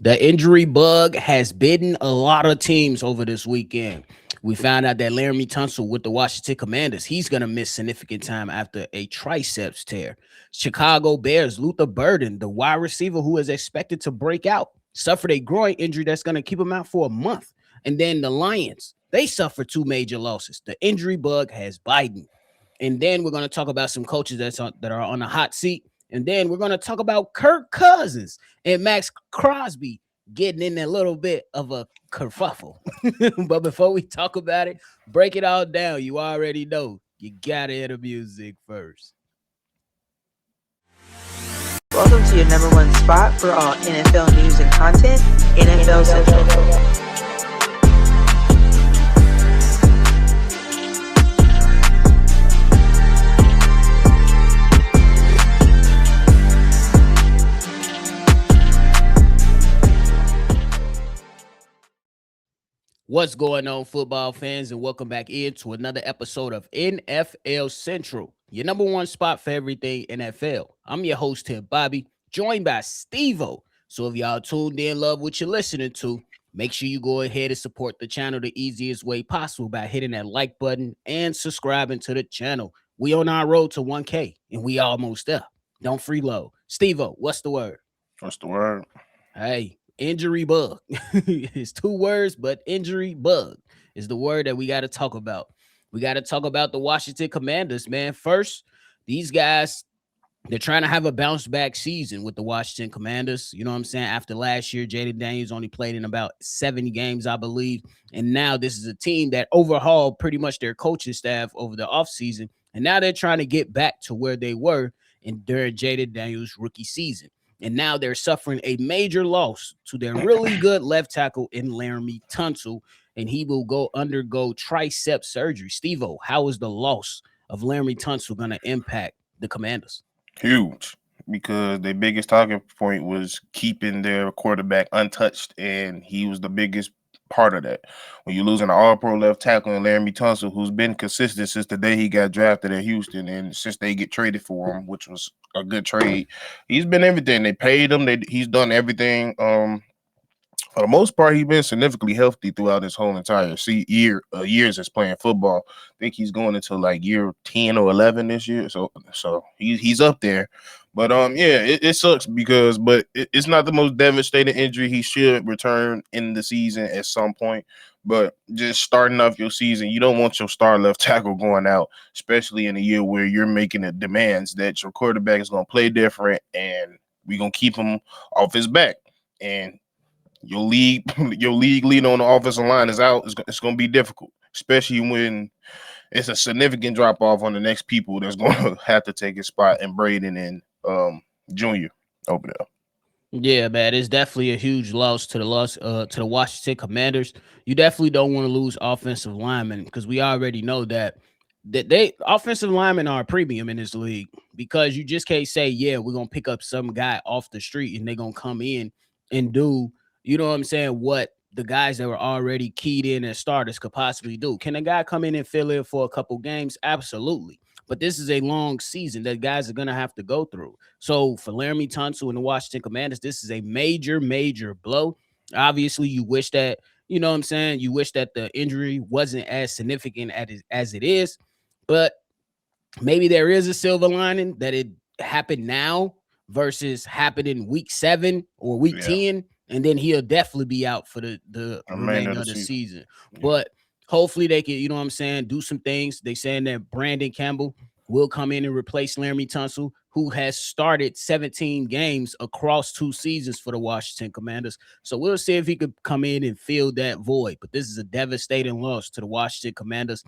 The injury bug has bitten a lot of teams over this weekend. We found out that Laramie Tunsil with the Washington Commanders, he's going to miss significant time after a triceps tear. Chicago Bears, Luther Burden, the wide receiver who is expected to break out, suffered a groin injury that's going to keep him out for a month. And then the Lions, they suffered two major losses. The injury bug has bitten. And then we're going to talk about some coaches that are on the hot seat. And then we're going to talk about Kirk Cousins and Max Crosby getting in a little bit of a kerfuffle. But before we talk about it, break it all down. You already know you got to hear the music first. Welcome to your number one spot for all NFL news and content, NFL Central. What's going on, football fans, and welcome back into another episode of NFL Central, your number one spot for everything NFL. I'm your host here, Bobby, joined by Steve-O. So if y'all tuned in, love what you're listening to, make sure you go ahead and support the channel the easiest way possible by hitting that like button and subscribing to the channel. We on our road to 1K, and we almost there. Don't freeload. Steve-O, what's the word? What's the word? Hey, injury bug. It's two words, but injury bug is the word that we got to talk about. We got to talk about the Washington Commanders, man. First, these guys, they're trying to have a bounce back season with the Washington Commanders. You know what I'm saying? After last year, Jaden Daniels only played in about 70 games, I believe. And now this is a team that overhauled pretty much their coaching staff over the offseason. And now they're trying to get back to where they were during Jaden Daniels' rookie season. And now they're suffering a major loss to their really good left tackle in Laramie Tunsil, and he will undergo tricep surgery. Steve-O, how is the loss of Laramie Tunsil going to impact the Commanders? Huge, because their biggest talking point was keeping their quarterback untouched, and he was the biggest part of that. When you lose an all-pro left tackle in Laramie Tunsil, who's been consistent since the day he got drafted in Houston and since they get traded for him, which was a good trade, he's been everything. They paid him. He's done everything. For the most part, he's been significantly healthy throughout his whole entire years as playing football. I think he's going into like year 10 or 11 this year. So he's up there. But it sucks but it's not the most devastating injury. He should return in the season at some point. But just starting off your season, you don't want your star left tackle going out, especially in a year where you're making the demands that your quarterback is going to play different and we're going to keep him off his back. And your league leader on the offensive line is out. It's going to be difficult, especially when it's a significant drop off on the next people that's going to have to take his spot in Braden and Junior over there. Yeah, man, it's definitely a huge loss to the Washington Commanders. You definitely don't want to lose offensive linemen because we already know that they offensive linemen are a premium in this league because you just can't say, yeah, we're gonna pick up some guy off the street and they're gonna come in and do, you know what I'm saying, what the guys that were already keyed in as starters could possibly do. Can a guy come in and fill in for a couple games? Absolutely. But this is a long season that guys are going to have to go through. So for Laramie Tunsil and the Washington Commanders, this is a major, major blow. Obviously, you wish that, you know what I'm saying, you wish that the injury wasn't as significant as it is. But maybe there is a silver lining that it happened now versus happened in week 7 or week 10. And then he'll definitely be out for the remainder of the season. Yeah. But hopefully they can, you know what I'm saying, do some things. They saying that Brandon Campbell will come in and replace Laramie Tunsil, who has started 17 games across 2 seasons for the Washington Commanders. So we'll see if he could come in and fill that void. But this is a devastating loss to the Washington Commanders.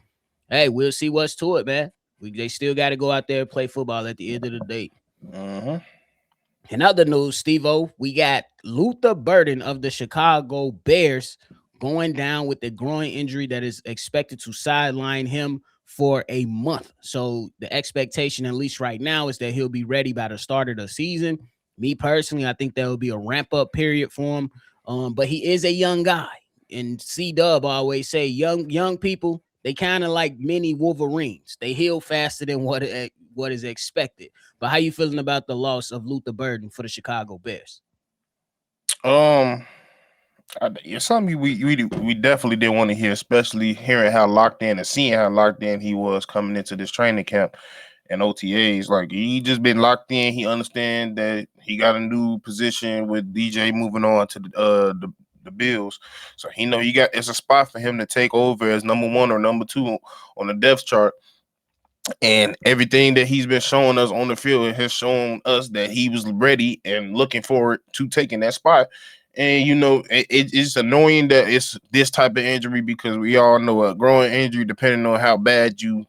Hey, we'll see what's to it, man. They still got to go out there and play football at the end of the day. In other news, Steve-O, we got Luther Burden of the Chicago Bears going down with a groin injury that is expected to sideline him for a month. So the expectation, at least right now, is that he'll be ready by the start of the season. Me personally, I think there will be a ramp-up period for him. But he is a young guy. And C-Dub always say young people, they kind of like mini Wolverines. They heal faster than what is expected. But how you feeling about the loss of Luther Burden for the Chicago Bears? It's something we definitely didn't want to hear, especially hearing how locked in and seeing how locked in he was coming into this training camp and OTAs. Like he just been locked in. He understand that he got a new position with DJ moving on to the Bills, so he know he got it's a spot for him to take over as number 1 or number 2 on the depth chart. And everything that he's been showing us on the field has shown us that he was ready and looking forward to taking that spot. And it's annoying that it's this type of injury because we all know a growing injury, depending on how bad you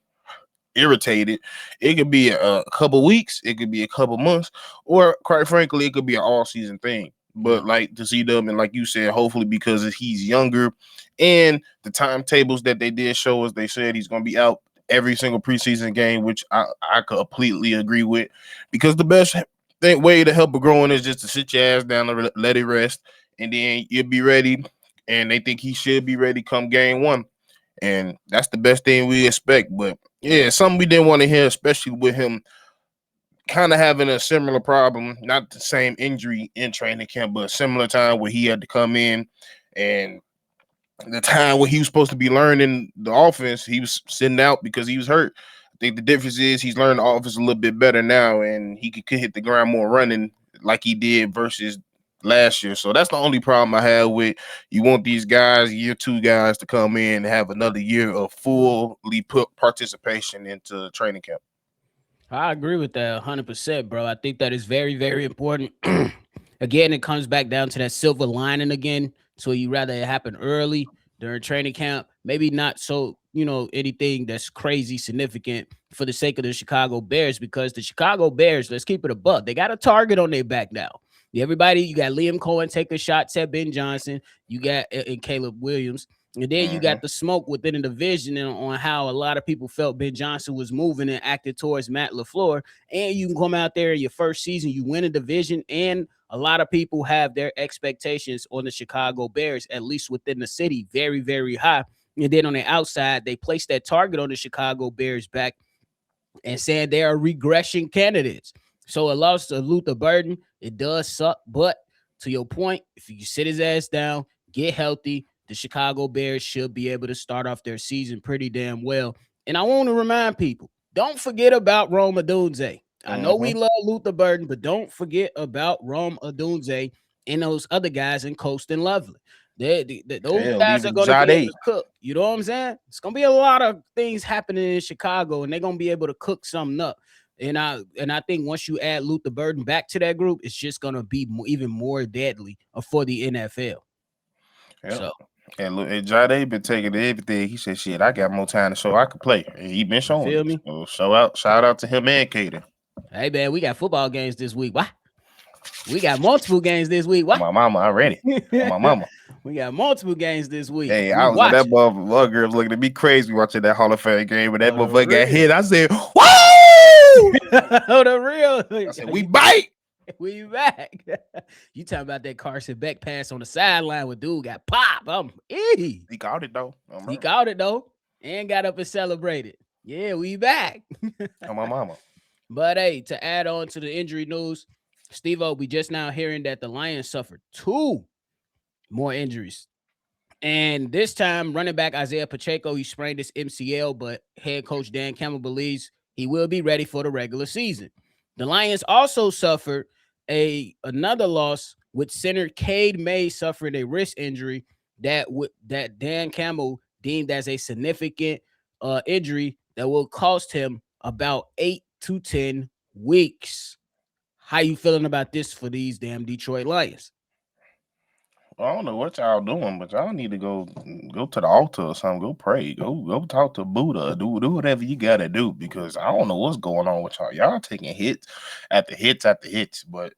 irritated, it could be a couple weeks, it could be a couple months, or quite frankly, it could be an all season thing. But like to see them, and like you said, hopefully because he's younger, and the timetables that they did show us, they said he's going to be out every single preseason game, which I completely agree with, because the best way to help a growing is just to sit your ass down and let it rest, and then you'll be ready. And they think he should be ready come game 1, and that's the best thing we expect. But yeah, something we didn't want to hear, especially with him kind of having a similar problem, not the same injury in training camp, but a similar time where he had to come in, and the time when he was supposed to be learning the offense, he was sitting out because he was hurt. I think the difference is he's learned the offense a little bit better now, and he could hit the ground more running like he did versus last year. So that's the only problem I have with you want these guys, year 2 guys, to come in and have another year of fully put participation into training camp. I agree with that 100%, bro. I think that is very, very important. Again, it comes back down to that silver lining again. So you rather it happen early during training camp, maybe not so, anything that's crazy significant for the sake of the Chicago Bears, because the Chicago Bears, let's keep it a buck, they got a target on their back now. Everybody, you got Liam Cohen take a shot at Ben Johnson, you got and Caleb Williams. And then you got the smoke within the division on how a lot of people felt Ben Johnson was moving and acted towards Matt LaFleur. And you can come out there in your first season, you win a division, and a lot of people have their expectations on the Chicago Bears, at least within the city, very, very high. And then on the outside, they place that target on the Chicago Bears back and saying they are regression candidates. So a loss to Luther Burden, it does suck. But to your point, if you sit his ass down, get healthy, the Chicago Bears should be able to start off their season pretty damn well. And I want to remind people, don't forget about Rome Odunze. I know we love Luther Burden, but don't forget about Rome Odunze and those other guys in Coast and Lovely. Those guys are going to be able to cook. You know what I'm saying? It's going to be a lot of things happening in Chicago, and they're going to be able to cook something up. And I think once you add Luther Burden back to that group, it's just going to be even more deadly for the NFL. Yep. So. And look, Jade been taking everything. He said, "Shit, I got more time to show I could play." And he been showing. Feel me? So shout out to him and Cater. Hey man, we got football games this week. Why? We got multiple games this week. Why? My mama already. My mama. We got multiple games this week. Hey, I was that motherfucker looking at me crazy watching that Hall of Fame game, but that motherfucker got hit. I said, "Whoa!" The real. I said, "We bite." We back. You talking about that Carson Beck pass on the sideline where dude got popped. He caught it though. He caught it though and got up and celebrated. Yeah, we back. On my mama. But hey, to add on to the injury news, Steve-O, we just now hearing that the Lions suffered 2 more injuries. And this time, running back Isaiah Pacheco, he sprained his MCL, but head coach Dan Campbell believes he will be ready for the regular season. The Lions also suffered another loss with center Cade May suffering a wrist injury that Dan Campbell deemed as a significant injury that will cost him about 8 to 10 weeks. How you feeling about this for these damn Detroit Lions? I don't know what y'all doing, but y'all need to go to the altar or something. Go pray. Go talk to Buddha. Do whatever you gotta do, because I don't know what's going on with y'all. Y'all taking hits after hits after hits. But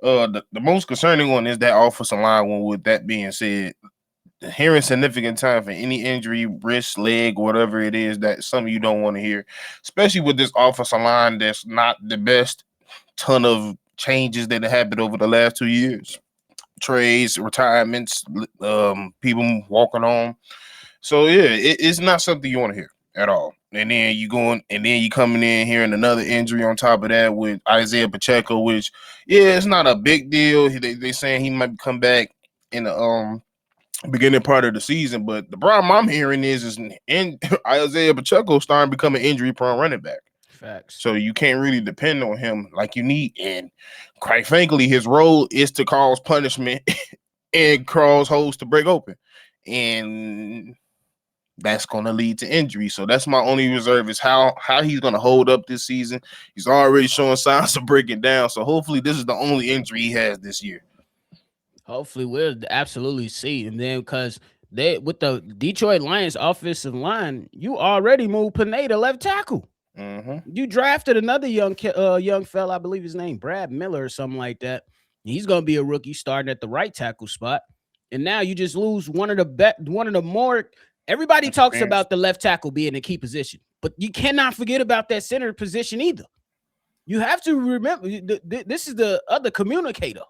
the most concerning one is that offensive line one. With that being said, hearing significant time for any injury, wrist, leg, whatever it is, that's something you don't want to hear, especially with this offensive line that's not the best. Ton of changes that have happened over the last 2 years. Trades, retirements, people walking on. So yeah, it's not something you want to hear at all. and then you coming in here and another injury on top of that with Isaiah Pacheco, which it's not a big deal. They saying he might come back in the beginning part of the season, but the problem I'm hearing is in Isaiah Pacheco starting to become an injury prone running back. Facts. So you can't really depend on him like you need. And quite frankly, his role is to cause punishment and cause holes to break open. And that's going to lead to injury. So that's my only reserve is how he's going to hold up this season. He's already showing signs of breaking down. So hopefully this is the only injury he has this year. Hopefully we'll absolutely see. And then because with the Detroit Lions offensive line, you already moved Pineda left tackle. Mm-hmm. You drafted another young fella, I believe his name Brad Miller or something like that. He's going to be a rookie starting at the right tackle spot. And now you just lose one of the more. Everybody talks about the left tackle being a key position, but you cannot forget about that center position either. You have to remember this is the other communicator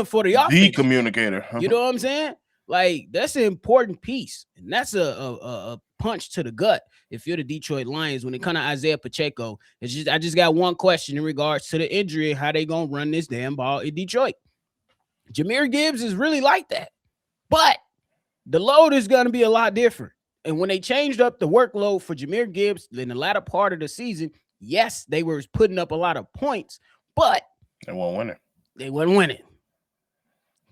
for the offense. The communicator. You know what I'm saying? Like that's an important piece, and that's a punch to the gut if you're the Detroit Lions when it comes to Isaiah Pacheco. I just got one question in regards to the injury and how they gonna run this damn ball in Detroit. Jahmyr Gibbs is really like that, but the load is gonna be a lot different. And when they changed up the workload for Jahmyr Gibbs in the latter part of the season, yes, they were putting up a lot of points, but they weren't winning. They weren't winning.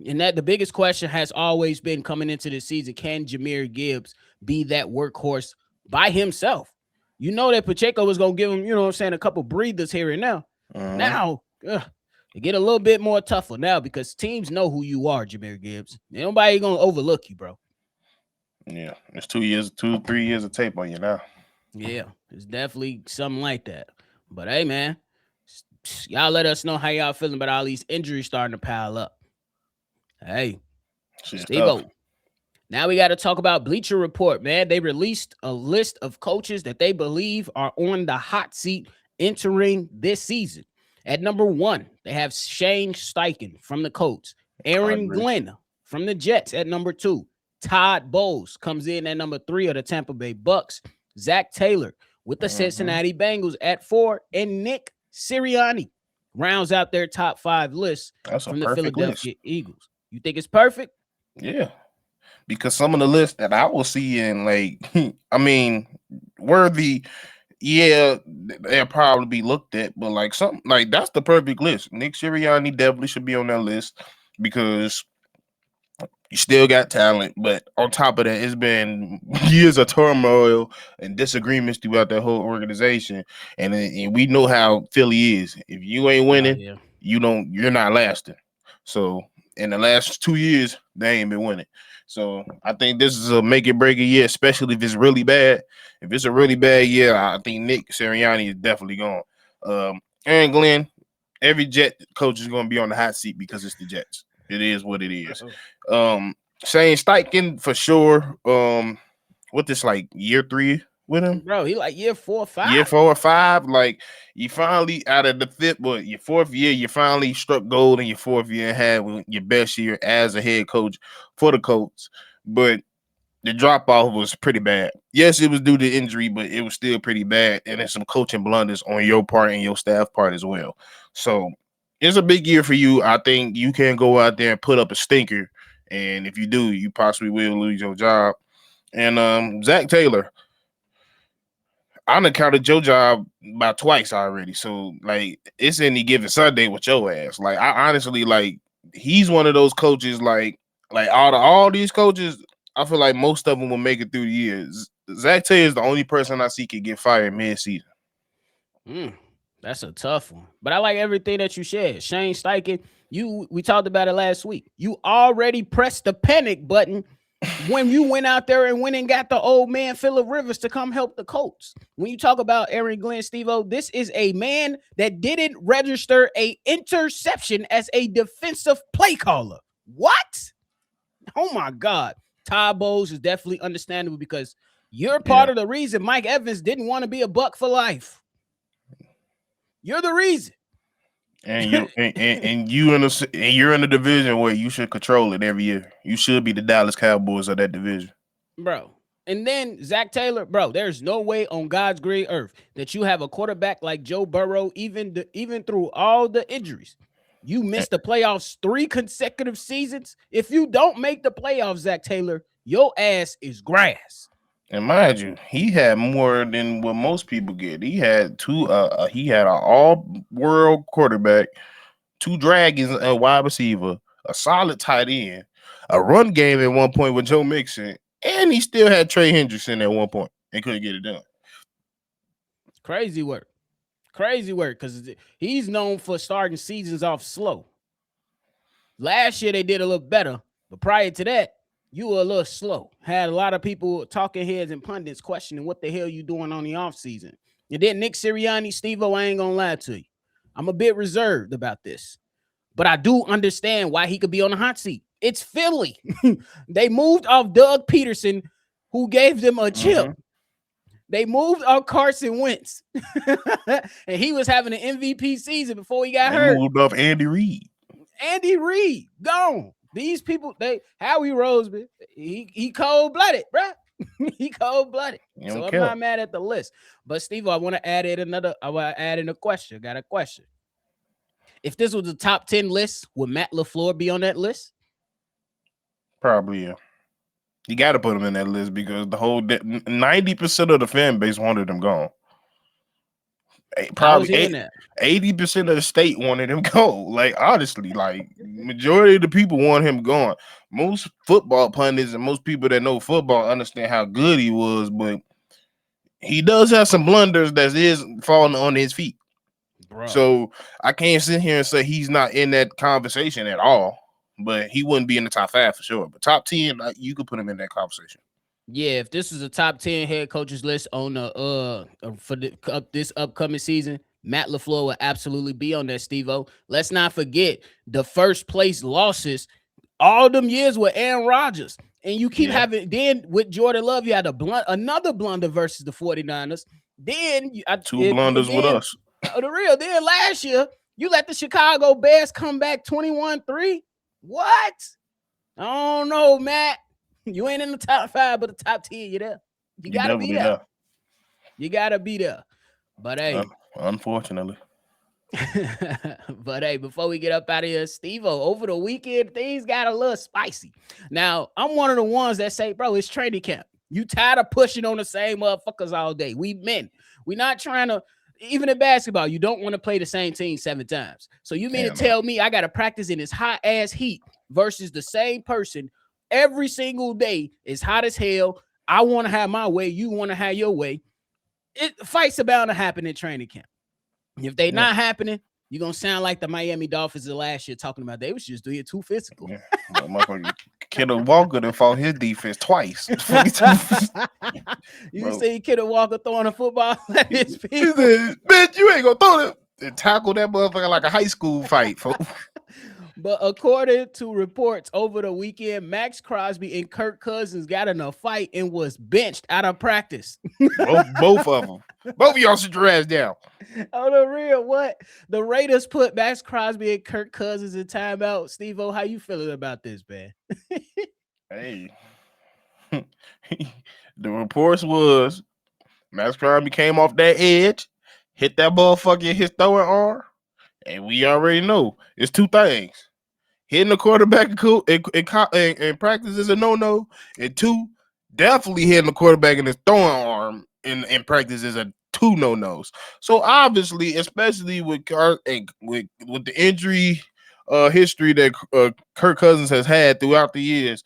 And that the biggest question has always been coming into this season, can Jahmyr Gibbs be that workhorse by himself? You know that Pacheco was going to give him, you know what I'm saying, a couple breathers here and now. Mm-hmm. Now, they get a little bit more tougher now because teams know who you are, Jahmyr Gibbs. Nobody going to overlook you, bro. Yeah, it's 3 years of tape on you now. Yeah, it's definitely something like that. But hey, man, y'all let us know how y'all feeling about all these injuries starting to pile up. Hey, Steve-O. Now we got to talk about Bleacher Report, man. They released a list of coaches that they believe are on the hot seat entering this season. At number 1, they have Shane Steichen from the Colts. Aaron Glenn from the Jets at number 2. Todd Bowles comes in at number 3 of the Tampa Bay Bucks. Zach Taylor with the Cincinnati Bengals at 4. And Nick Sirianni rounds out their top 5 list from the Philadelphia Eagles. You think it's perfect? Yeah. Because some of the lists that I will see in, like, I mean, worthy, yeah, they'll probably be looked at, but like something like that's the perfect list. Nick Sirianni definitely should be on that list because you still got talent, but on top of that, it's been years of turmoil and disagreements throughout that whole organization, and we know how Philly is. If you ain't winning, you're not lasting. So in the last 2 years, they ain't been winning. So I think this is a make it break it year, especially if it's really bad. If it's a really bad year, I think Nick Sirianni is definitely gone. Aaron Glenn, every Jet coach is going to be on the hot seat because it's the Jets. It is what it is. Shane Steichen for sure. What this like year 3 with him, bro? He like year 4 or 5. Year 4 or 5. Like you finally out of the 5th, but your 4th year, you finally struck gold in your 4th year and had your best year as a head coach for the Colts. But the drop off was pretty bad. Yes, it was due to injury, but it was still pretty bad. And there's some coaching blunders on your part and your staff part as well. So it's a big year for you. I think you can go out there and put up a stinker. And if you do, you possibly will lose your job. And Zach Taylor, I done counted your job about twice already. So, like, it's any given Sunday with your ass. Like, I honestly, like, he's one of those coaches, like all these coaches, I feel like most of them will make it through the years. Zach Taylor is the only person I see can get fired mid-season. That's a tough one. But I like everything that you shared. Shane Steichen, we talked about it last week. You already pressed the panic button when you went out there and went and got the old man Phillip Rivers to come help the Colts. When you talk about Aaron Glenn, Steve-O, this is a man that didn't register a interception as a defensive play caller. What? Oh my God. Todd Bowles is definitely understandable because you're part of the reason Mike Evans didn't want to be a Buck for life. You're the reason. And you're in a division where you should control it every year. You should be the Dallas Cowboys of that division. Bro, And then Zach Taylor, bro, there's no way on God's great earth that you have a quarterback like Joe Burrow, even through all the injuries. You missed the playoffs 3 consecutive seasons. If you don't make the playoffs, Zach Taylor, your ass is grass. And mind you, he had more than what most people get. He had he had an all-world quarterback, 2 dragons, a wide receiver, a solid tight end, a run game at one point with Joe Mixon, and he still had Trey Hendrickson at one point and couldn't get it done. Crazy work. Because he's known for starting seasons off slow. Last year they did a little better, but prior to that, you were a little slow. Had a lot of people, talking heads and pundits, questioning what the hell you doing on the offseason. And then Nick Sirianni, Steve-O, I ain't gonna lie to you. I'm a bit reserved about this, but I do understand why he could be on the hot seat. It's Philly. They moved off Doug Peterson, who gave them a chip. Mm-hmm. They moved off Carson Wentz, and he was having an MVP season before he got hurt. Moved off Andy Reid. Andy Reid, gone. These people, Howie Roseman, he cold-blooded, bro. He cold-blooded. So I'm not mad at the list. But Steve, I want to add in a question. Got a question. If this was a top 10 list, would Matt LaFleur be on that list? Probably, yeah. You got to put him in that list because the whole 90% of the fan base wanted him gone. Probably 80% of the state wanted him go. Like, honestly, like majority of the people want him gone. Most football pundits and most people that know football understand how good he was, but he does have some blunders that is falling on his feet. Bro. So I can't sit here and say he's not in that conversation at all, but he wouldn't be in the top 5 for sure. But top 10, you could put him in that conversation. Yeah, if this was a top 10 head coaches list on this upcoming season, Matt LaFleur will absolutely be on that, Steve-O. Let's not forget the first place losses all them years with Aaron Rodgers. And you keep having, then with Jordan Love, you had another blunder versus the 49ers. Then 2 blunders with us. Then last year, you let the Chicago Bears come back 21-3. What? I don't know, Matt. You ain't in the top 5, but the top 10, you're there. You gotta be there. You gotta be there. But hey, unfortunately. But hey, before we get up out of here, Steve-O, over the weekend, things got a little spicy. Now, I'm one of the ones that say, bro, it's training camp. You tired of pushing on the same motherfuckers all day. We men. We're not trying to, even in basketball, you don't want to play the same team 7 times. So you mean to tell me I got to practice in this hot ass heat versus the same person every single day? Is hot as hell. I want to have my way. You want to have your way. Fights are bound to happen in training camp. If they not happening, you're going to sound like the Miami Dolphins of last year talking about they was just doing it too physical. Yeah. Kenneth Walker done fought his defense twice. You see Kenneth Walker throwing a football at his people. Bitch, you ain't going to throw it and tackle that motherfucker like a high school fight, folks. But according to reports over the weekend, Max Crosby and Kirk Cousins got in a fight and was benched out of practice. Both of them. Both of y'all sit your ass down. On the real, what? The Raiders put Max Crosby and Kirk Cousins in timeout. Steve-O, how you feeling about this, man? Hey. The reports was Max Crosby came off that edge, hit that motherfucker in his throwing arm, and we already know it's 2 things. Hitting the quarterback in practice is a no-no, and 2, definitely hitting the quarterback in his throwing arm in practice is a 2 no-nos. So obviously, especially with the injury history that Kirk Cousins has had throughout the years,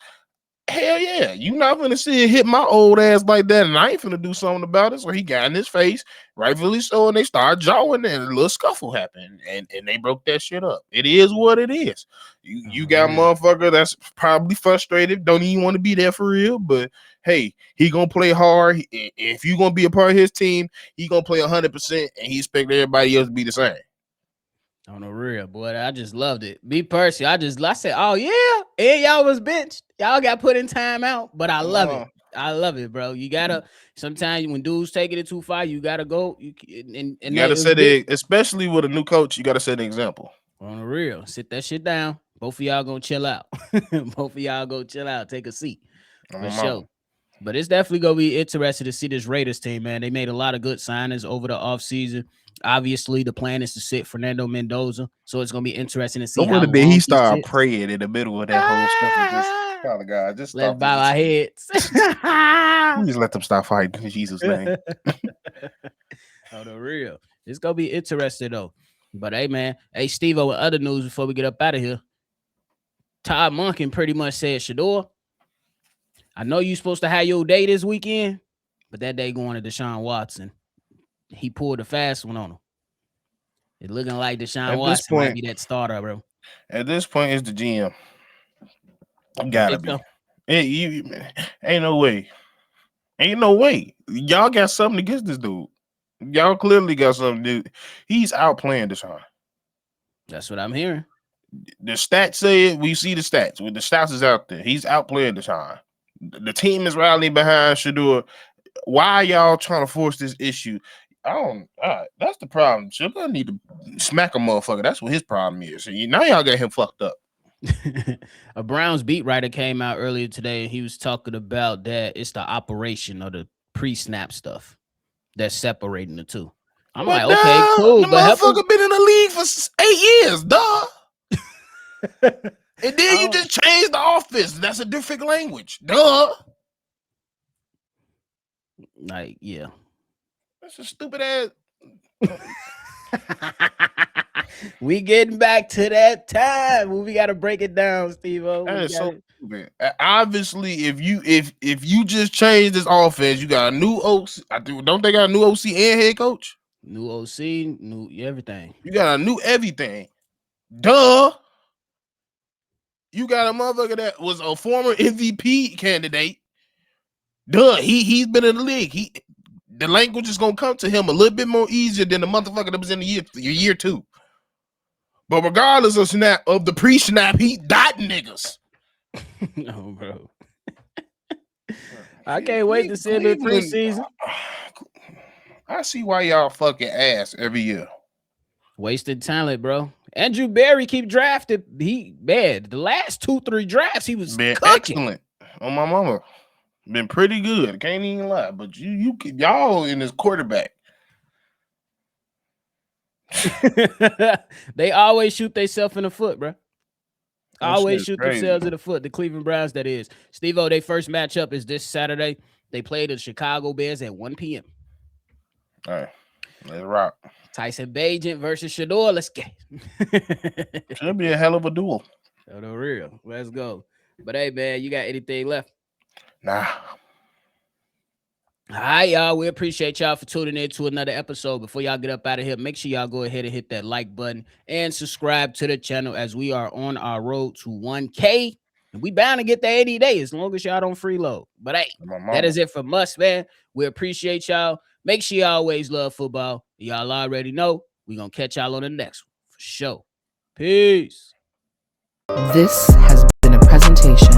hell yeah, you not gonna see it hit my old ass like that, and I ain't finna do something about it. So he got in his face, rightfully so, and they started jawing, and a little scuffle happened, and they broke that shit up. It is what it is. You got a motherfucker that's probably frustrated, don't even want to be there for real, but hey, he gonna play hard. If you gonna be a part of his team, he gonna play 100%, and he expect everybody else to be the same. On the real, boy, I just loved it. Me personally, I said, oh yeah, and y'all was benched. Y'all got put in timeout, but I love it. I love it, bro. You gotta sometimes when dudes taking it too far, you gotta go. You gotta set it, especially with a new coach. You gotta set an example. On the real, sit that shit down. Both of y'all gonna chill out. Both of y'all go chill out. Take a seat for sure. But it's definitely gonna be interesting to see this Raiders team, man. They made a lot of good signings over the offseason. Obviously, the plan is to sit Fernando Mendoza, so it's gonna be interesting to see how Don't did long he he start sits. praying in the middle of that whole stuff and just, Father God, just Let's stop bow this. our heads. Please let them stop fighting in Jesus' name. Oh, the real. It's gonna be interesting though. But hey, man, hey Steve-O, with other news before we get up out of here. Todd Monken pretty much said, Shador, I know you're supposed to have your day this weekend, but that day going to Deshaun Watson. He pulled a fast one on him. It's looking like Deshaun Watson might be that starter, bro. At this point, it's the GM. Gotta be. Ain't no way. Ain't no way. Y'all got something against this dude. Y'all clearly got something to do. He's outplaying Deshaun. That's what I'm hearing. The stats say it. We see the stats. With the stats is out there. He's outplaying Deshaun. The team is rallying behind Shador. Why y'all trying to force this issue? That's the problem. Shador need to smack a motherfucker. That's what his problem is. Now y'all got him fucked up. A Browns beat writer came out earlier today and he was talking about that it's the operation or the pre-snap stuff that's separating the two. I'm like, okay, cool. The motherfucker been in the league for 8 years, duh. And then you just changed the offense. That's a different language, duh. Like, yeah. That's a stupid ass. We getting back to that time when we got to break it down, Steve-O. That is so stupid. Obviously, if you just change this offense, you got a new OC. Don't they got a new OC and head coach? New OC, new everything. You got a new everything. Duh. You got a motherfucker that was a former MVP candidate. Duh. He's been in the league. The language is gonna come to him a little bit more easier than the motherfucker that was in the year two. But regardless of the pre-snap, he dotting niggas. No, bro. I can't wait to see the preseason. I see why y'all fucking ass every year. Wasted talent, bro. Andrew Berry keep drafted. The last 2-3 drafts he was cooking. Excellent. On my mama. Been pretty good. Can't even lie. But y'all in this quarterback. They always shoot themselves in the foot, bro. Always shoot crazy. themselves in the foot. The Cleveland Browns, that is. Steve-O, their first matchup is this Saturday. They play the Chicago Bears at 1 p.m. All right. Let's rock. Tyson Bagent versus Shador. Let's get it. Should be a hell of a duel. Oh, the real. Let's go. But hey, man, you got anything left? Nah. All right, y'all. We appreciate y'all for tuning in to another episode. Before y'all get up out of here, make sure y'all go ahead and hit that like button and subscribe to the channel as we are on our road to 1K. And we bound to get that 80 days as long as y'all don't freeload. But hey, that is it from us, man. We appreciate y'all. Make sure you always love football. Y'all already know we're going to catch y'all on the next one for sure. Peace. This has been a presentation